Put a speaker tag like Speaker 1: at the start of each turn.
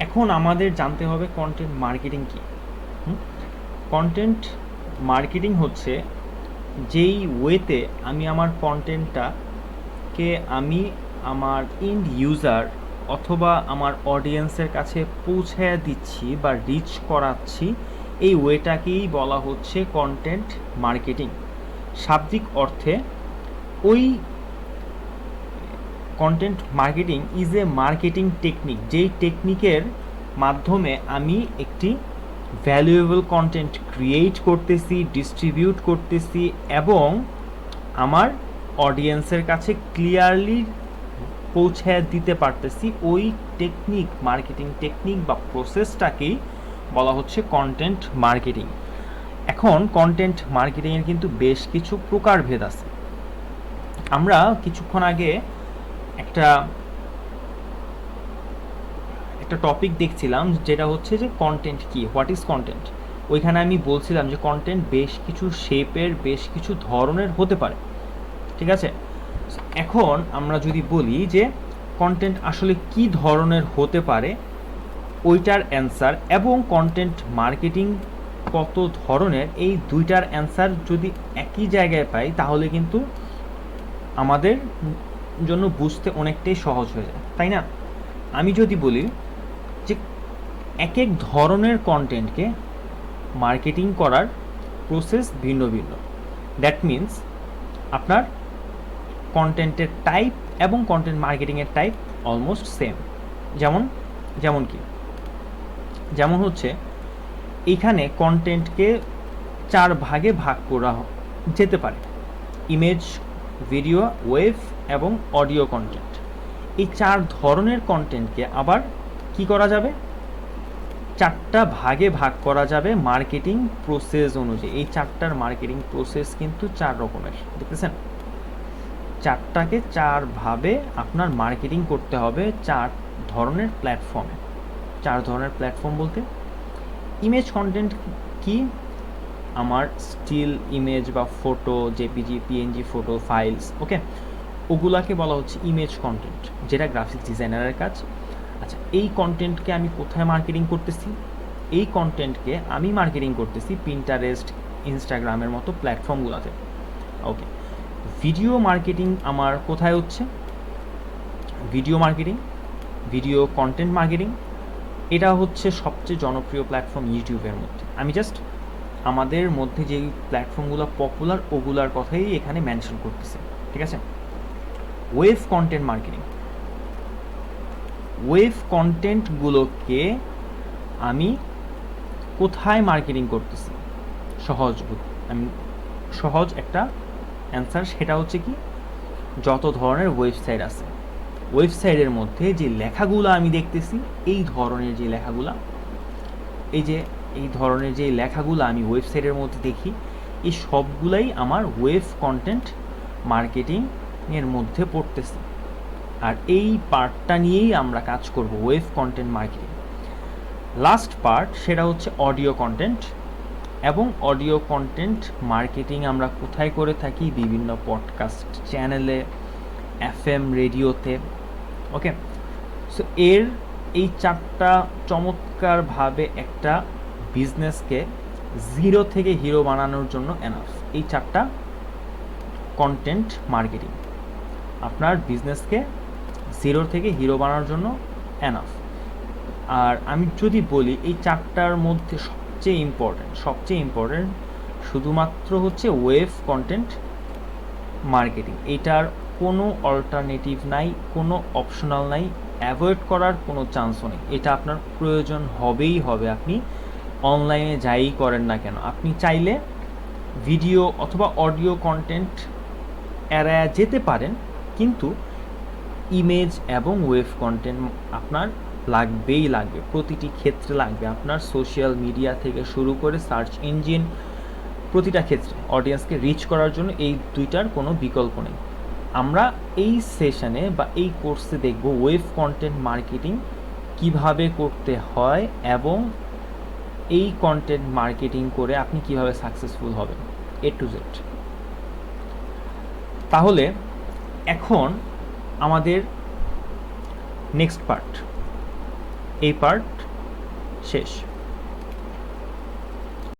Speaker 1: এখন আমাদের জানতে হবে কন্টেন্ট মার্কেটিং কি। কন্টেন্ট মার্কেটিং হচ্ছে যেই ওয়েতে আমি আমার কন্টেন্টটাকে আমি আমার ইন্ড ইউজার অথবা আমার অডিয়েন্সের কাছে পৌঁছে দিচ্ছি বা রিচ করাচ্ছি, এই ওয়েটাকেই বলা হচ্ছে কন্টেন্ট মার্কেটিং। শাব্দিক অর্থে ওই content marketing is a marketing technique, যেই টেকনিকের মাধ্যমে আমি একটি ভ্যালুয়েবল কন্টেন্ট ক্রিয়েট করতেছি, ডিস্ট্রিবিউট করতেছি এবং আমার অডিয়েন্সের কাছে ক্লিয়ারলি পৌঁছে দিতে পারতেছি। ওই টেকনিক, মার্কেটিং টেকনিক বা প্রসেসটাকেই বলা হচ্ছে কন্টেন্ট মার্কেটিং। এখন কন্টেন্ট মার্কেটিংয়ের কিন্তু বেশ কিছু প্রকারভেদ আছে। আমরা কিছুক্ষণ আগে একটা একটা টপিক দেখছিলাম, যেটা হচ্ছে যে কন্টেন্ট কি, হোয়াট ইজ কন্টেন্ট। ওইখানে আমি বলছিলাম যে কন্টেন্ট বেশ কিছু শেপের, বেশ কিছু ধরনের হতে পারে, ঠিক আছে। এখন আমরা যদি বলি যে কন্টেন্ট আসলে কি ধরনের হতে পারে, ওইটার অ্যান্সার এবং কন্টেন্ট মার্কেটিং কত ধরনের, এই দুইটার অ্যান্সার যদি একই জায়গায় পাই তাহলে কিন্তু আমাদের জন্য বুঝতে অনেকটাই সহজ হয়ে যায়, তাই না? আমি যদি বলি যে এক এক ধরনের কন্টেন্টকে মার্কেটিং করার প্রসেস ভিন্ন ভিন্ন, দ্যাট মিন্স আপনার কন্টেন্টের টাইপ এবং কন্টেন্ট মার্কেটিংয়ের টাইপ অলমোস্ট সেম। যেমন যেমন কি, যেমন হচ্ছে এইখানে কন্টেন্টকে 4 ভাগে ভাগ করা যেতে পারে: ইমেজ, ভিডিও, ওয়েভ এবং অডিও কন্টেন্ট। এই 4 ধরনের কন্টেন্টকে আবার কি করা যাবে, 4টা ভাগে ভাগ করা যাবে মার্কেটিং প্রসেস অনুযায়ী। এই 4টার মার্কেটিং প্রসেস কিন্তু 4 রকমের, দেখতেছেন? 4টাকে 4 ভাবে আপনার মার্কেটিং করতে হবে 4 ধরনের প্ল্যাটফর্মে। 4 ধরনের প্ল্যাটফর্ম বলতে ইমেজ কন্টেন্ট কি, আমার স্টিল ইমেজ বা photo, JPG, PNG photo, files, okay, ওগুলাকে বলা হচ্ছে ইমেজ কন্টেন্ট, যেটা গ্রাফিক্স ডিজাইনারের কাজ। আচ্ছা, এই কন্টেন্টকে আমি কোথায় মার্কেটিং করতেছি? এই কন্টেন্টকে আমি মার্কেটিং করতেছি পিন্টারেস্ট, ইনস্টাগ্রামের মতো প্ল্যাটফর্মগুলোতে, ওকে। ভিডিও মার্কেটিং আমার কোথায় হচ্ছে? Video marketing, video content marketing, এটা হচ্ছে সবচেয়ে জনপ্রিয় প্ল্যাটফর্ম ইউটিউবের মধ্যে। আমি জাস্ট আমাদের মধ্যে যেই প্ল্যাটফর্মগুলো পপুলার ওগুলার কথাই এখানে মেনশন করতেছি, ঠিক আছে। ওয়েভ কন্টেন্ট মার্কেটিং, ওয়েভ কন্টেন্টগুলোকে আমি কোথায় মার্কেটিং করতেছি? আমি সহজ একটা অ্যান্সার, সেটা হচ্ছে কি, যত ধরনের ওয়েবসাইট আছে, ওয়েবসাইটের মধ্যে যে লেখাগুলো আমি দেখতেছি, এই ধরনের যে লেখাগুলো, এই ধরনের যে লেখাগুলো আমি ওয়েবসাইটের মধ্যে দেখি, এই সবগুলাই আমার ওয়েব কন্টেন্ট মার্কেটিংয়ের মধ্যে পড়তেছে। আর এই পার্টটা নিয়েই আমরা কাজ করব, web content marketing. Last part সেটা হচ্ছে অডিও কন্টেন্ট, এবং অডিও কন্টেন্ট মার্কেটিং আমরা কোথায় করে থাকি? বিভিন্ন পডকাস্ট চ্যানেলে, এফএম রেডিওতে, ওকে। সো এই 4টা চমৎকারভাবে একটা বিজনেসকে জিরো থেকে হিরো বানানোর জন্য এনাফ। এই 4টা কন্টেন্ট মার্কেটিং আপনার বিজনেসকে জিরো থেকে হিরো বানানোর জন্য এনাফ। আর আমি যদি বলি এই 4টার মধ্যে সবচেয়ে ইম্পর্টেন্ট শুধুমাত্র হচ্ছে ওয়েব কন্টেন্ট মার্কেটিং। এটার কোনো অল্টারনেটিভ নাই, কোনো অপশনাল নাই, অ্যাভয়েড করার কোনো চান্সও নেই। এটা আপনার প্রয়োজন হবেই হবে, আপনি অনলাইনে যাই করেন না কেন। আপনি চাইলে ভিডিও অথবা অডিও কন্টেন্ট এড়ায় যেতে পারেন, কিন্তু ইমেজ এবং ওয়েব কন্টেন্ট আপনার লাগবেই লাগবে, প্রতিটি ক্ষেত্রে লাগবে। আপনার সোশ্যাল মিডিয়া থেকে শুরু করে সার্চ ইঞ্জিন, প্রতিটা ক্ষেত্রে অডিয়েন্সকে রিচ করার জন্য এই দুইটার কোনো বিকল্প নেই। আমরা এই সেশনে বা এই কোর্সে দেখব ওয়েব কন্টেন্ট মার্কেটিং কিভাবে করতে হয় এবং এই কন্টেন্ট মার্কেটিং করে আপনি কিভাবে সাকসেসফুল হবেন, এ টু জেড। তাহলে এখন আমাদের নেক্সট পার্ট, এই পার্ট শেষ।